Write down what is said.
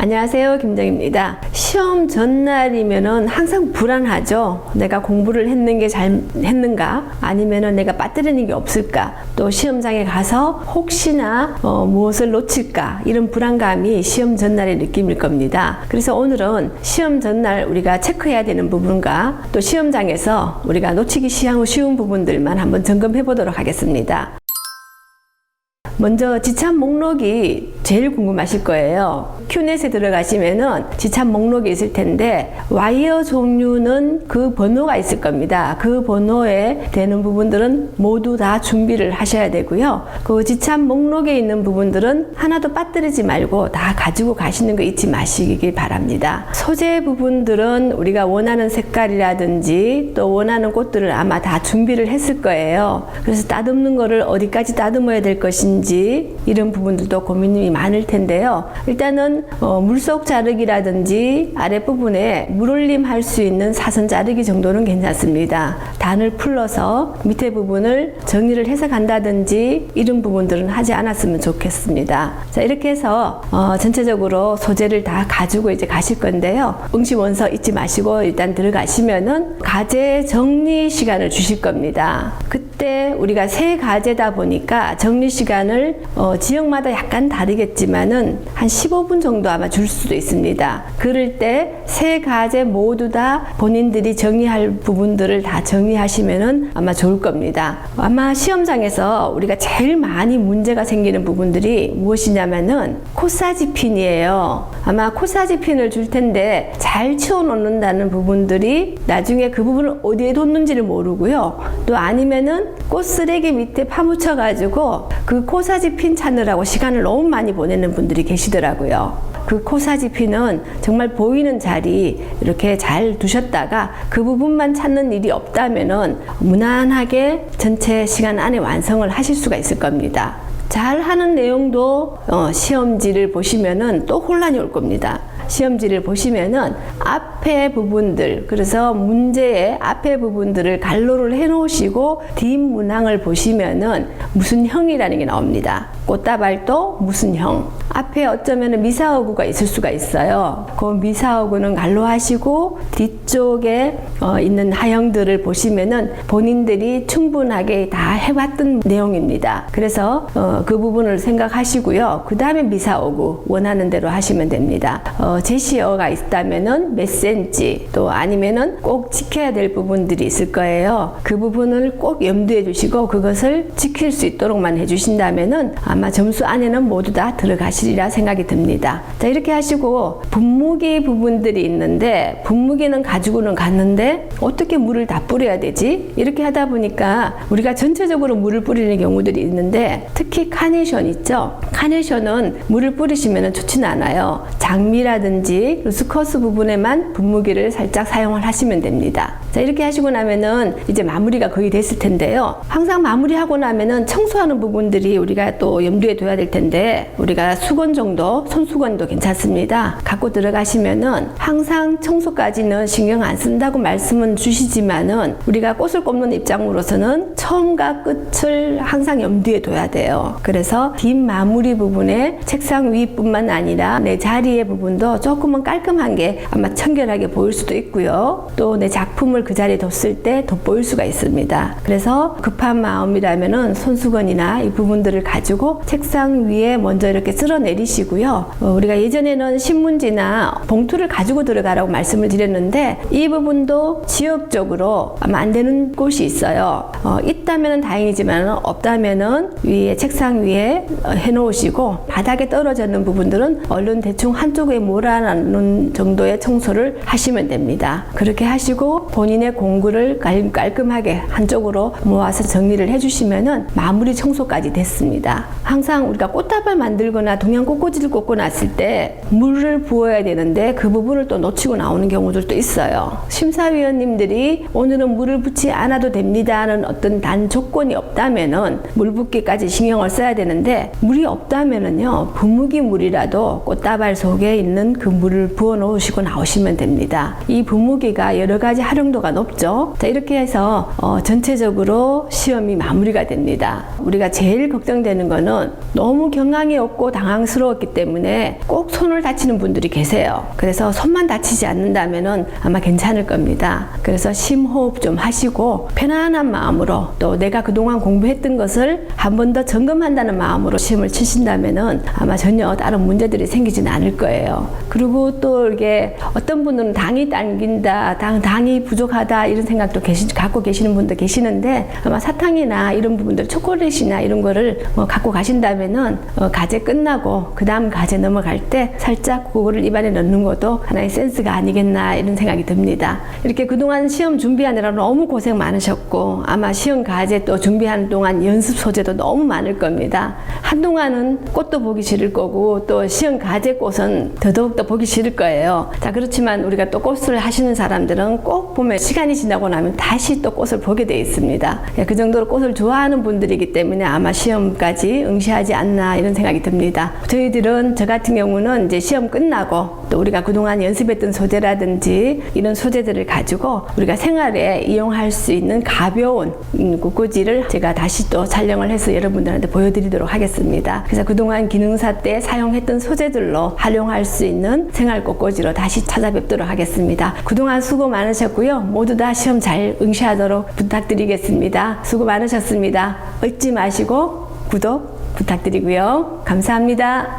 안녕하세요, 김정입니다. 시험 전날이면은 항상 불안하죠. 내가 공부를 했는 게 잘 했는가? 아니면은 내가 빠뜨리는 게 없을까? 또 시험장에 가서 혹시나 무엇을 놓칠까? 이런 불안감이 시험 전날의 느낌일 겁니다. 그래서 오늘은 시험 전날 우리가 체크해야 되는 부분과 또 시험장에서 우리가 놓치기 쉬운 부분들만 한번 점검해 보도록 하겠습니다. 먼저 지참 목록이 제일 궁금하실 거예요. 큐넷에 들어가시면은 지참 목록이 있을 텐데 와이어 종류는 그 번호가 있을 겁니다. 그 번호에 되는 부분들은 모두 다 준비를 하셔야 되고요. 그 지참 목록에 있는 부분들은 하나도 빠뜨리지 말고 다 가지고 가시는 거 잊지 마시길 바랍니다. 소재 부분들은 우리가 원하는 색깔이라든지 또 원하는 꽃들을 아마 다 준비를 했을 거예요. 그래서 따듬는 거를 어디까지 따듬어야 될 것인지 이런 부분들도 고민이 많을 텐데요. 일단은 물속 자르기라든지 아랫부분에 물올림 할 수 있는 사선 자르기 정도는 괜찮습니다. 단을 풀러서 밑에 부분을 정리를 해서 간다든지 이런 부분들은 하지 않았으면 좋겠습니다. 자, 이렇게 해서 전체적으로 소재를 다 가지고 이제 가실 건데요. 응시 원서 잊지 마시고 일단 들어가시면은 과제 정리 시간을 주실 겁니다. 그때 우리가 세 과제다 보니까 정리 시간을 지역마다 약간 다르겠지만은 한 15분 정도 아마 줄 수도 있습니다. 그럴 때 세 과제 모두 다 본인들이 정리할 부분들을 다 정리하시면은 아마 좋을 겁니다. 아마 시험장에서 우리가 제일 많이 문제가 생기는 부분들이 무엇이냐면은 코사지 핀이에요. 아마 코사지 핀을 줄 텐데 잘 치워 놓는다는 부분들이 나중에 그 부분을 어디에 뒀는지를 모르고요. 또 아니면은 꽃 쓰레기 밑에 파묻혀 가지고 그 코사지 핀 찾느라고 시간을 너무 많이 보내는 분들이 계시더라고요. 그 코사지 핀은 정말 보이는 자리 이렇게 잘 두셨다가 그 부분만 찾는 일이 없다면은 무난하게 전체 시간 안에 완성을 하실 수가 있을 겁니다. 잘 하는 내용도 시험지를 보시면은 또 혼란이 올 겁니다. 시험지를 보시면은 앞에 부분들, 그래서 문제의 앞에 부분들을 갈로를 해 놓으시고 뒷문항을 보시면은 무슨 형이라는 게 나옵니다. 꽃다발도 무슨 형. 앞에 어쩌면 미사어구가 있을 수가 있어요. 그 미사어구는 갈로하시고 뒤쪽에 있는 하형들을 보시면은 본인들이 충분하게 다 해왔던 내용입니다. 그래서 그 부분을 생각하시고요. 그 다음에 미사어구 원하는 대로 하시면 됩니다. 제시어가 있다면은 몇 센치 또 아니면은 꼭 지켜야 될 부분들이 있을 거예요. 그 부분을 꼭 염두해 주시고 그것을 지킬 수 있도록만 해주신다면은 아마 점수 안에는 모두 다 들어가시리라 생각이 듭니다. 자, 이렇게 하시고 분무기 부분들이 있는데 분무기는 가지고는 갔는데 어떻게 물을 다 뿌려야 되지? 이렇게 하다 보니까 우리가 전체적으로 물을 뿌리는 경우들이 있는데 특히 카네이션 있죠? 카네이션은 물을 뿌리시면 좋지는 않아요. 장미라든지 루스커스 부분에만 분무기를 살짝 사용을 하시면 됩니다. 자, 이렇게 하시고 나면은 이제 마무리가 거의 됐을 텐데요. 항상 마무리하고 나면은 청소하는 부분들이 우리가 또 염두에 둬야 될 텐데 우리가 수건 정도, 손수건도 괜찮습니다. 갖고 들어가시면은 항상 청소까지는 신경 안 쓴다고 말씀은 주시지만은 우리가 꽃을 꼽는 입장으로서는 처음과 끝을 항상 염두에 둬야 돼요. 그래서 뒷마무리 부분에 책상 위뿐만 아니라 내 자리의 부분도 조금은 깔끔한 게 아마 청결하게 보일 수도 있고요. 또 내 작품을 그 자리에 뒀을 때 돋보일 수가 있습니다. 그래서 급한 마음이라면은 손수건이나 이 부분들을 가지고 책상 위에 먼저 이렇게 쓸어 내리시고요. 우리가 예전에는 신문지나 봉투를 가지고 들어가라고 말씀을 드렸는데 이 부분도 지역적으로 아마 안 되는 곳이 있어요. 있다면 다행이지만 없다면은 위에 책상 위에 해 놓으시고 바닥에 떨어져 있는 부분들은 얼른 대충 한쪽에 몰아넣는 정도의 청소를 하시면 됩니다. 그렇게 하시고 본인의 공구를 깔끔하게 한쪽으로 모아서 정리를 해주시면은 마무리 청소까지 됐습니다. 항상 우리가 꽃다발 만들거나 동양 꽃꽂이를 꽂고 났을 때 물을 부어야 되는데 그 부분을 또 놓치고 나오는 경우들도 있어요. 심사위원님들이 오늘은 물을 붓지 않아도 됩니다는 어떤 단 조건이 없다면은 물 붓기까지 신경을 있어야 되는데 물이 없다면은요, 분무기 물이라도 꽃다발 속에 있는 그 물을 부어 놓으시고 나오시면 됩니다. 이 분무기가 여러 가지 활용도가 높죠. 자, 이렇게 해서 전체적으로 시험이 마무리가 됩니다. 우리가 제일 걱정되는 거는 너무 경황이 없고 당황스러웠기 때문에 꼭 손을 다치는 분들이 계세요. 그래서 손만 다치지 않는다면은 아마 괜찮을 겁니다. 그래서 심호흡 좀 하시고 편안한 마음으로, 또 내가 그동안 공부했던 것을 한 번 더 점검한다는 마음으로 시험을 치신다면은 아마 전혀 다른 문제들이 생기지는 않을 거예요. 그리고 또 이게 어떤 분들은 당이 당긴다, 당이 부족하다 이런 생각도 갖고 계시는 분도 계시는데, 아마 사탕이나 이런 부분들, 초콜릿이나 이런 거를 갖고 가신다면은 과제 끝나고 그 다음 과제 넘어갈 때 살짝 그거를 입안에 넣는 것도 하나의 센스가 아니겠나 이런 생각이 듭니다. 이렇게 그동안 시험 준비하느라 너무 고생 많으셨고, 아마 시험 과제 또 준비하는 동안 연습 소재도 너무 많을 겁니다. 한동안은 꽃도 보기 싫을 거고, 또 시험 과제 꽃은 더더욱 더 보기 싫을 거예요. 자, 그렇지만 우리가 또 꽃을 하시는 사람들은 꼭 보면 시간이 지나고 나면 다시 또 꽃을 보게 돼 있습니다. 그 정도로 꽃을 좋아하는 분들이기 때문에 아마 시험까지 응시하지 않나 이런 생각이 듭니다. 저 같은 경우는 이제 시험 끝나고 또 우리가 그동안 연습했던 소재라든지 이런 소재들을 가지고 우리가 생활에 이용할 수 있는 가벼운 꽃꽂이를 제가 다시 또 촬영을 해서 여러분들한테 보여드리도록 하겠습니다. 그래서 그동안 기능사 때 사용했던 소재들로 활용할 수 있는 생활 꽃꽂이로 다시 찾아뵙도록 하겠습니다. 그동안 수고 많으셨고요. 모두 다 시험 잘 응시하도록 부탁드리겠습니다. 수고 많으셨습니다. 잊지 마시고 구독 부탁드리고요. 감사합니다.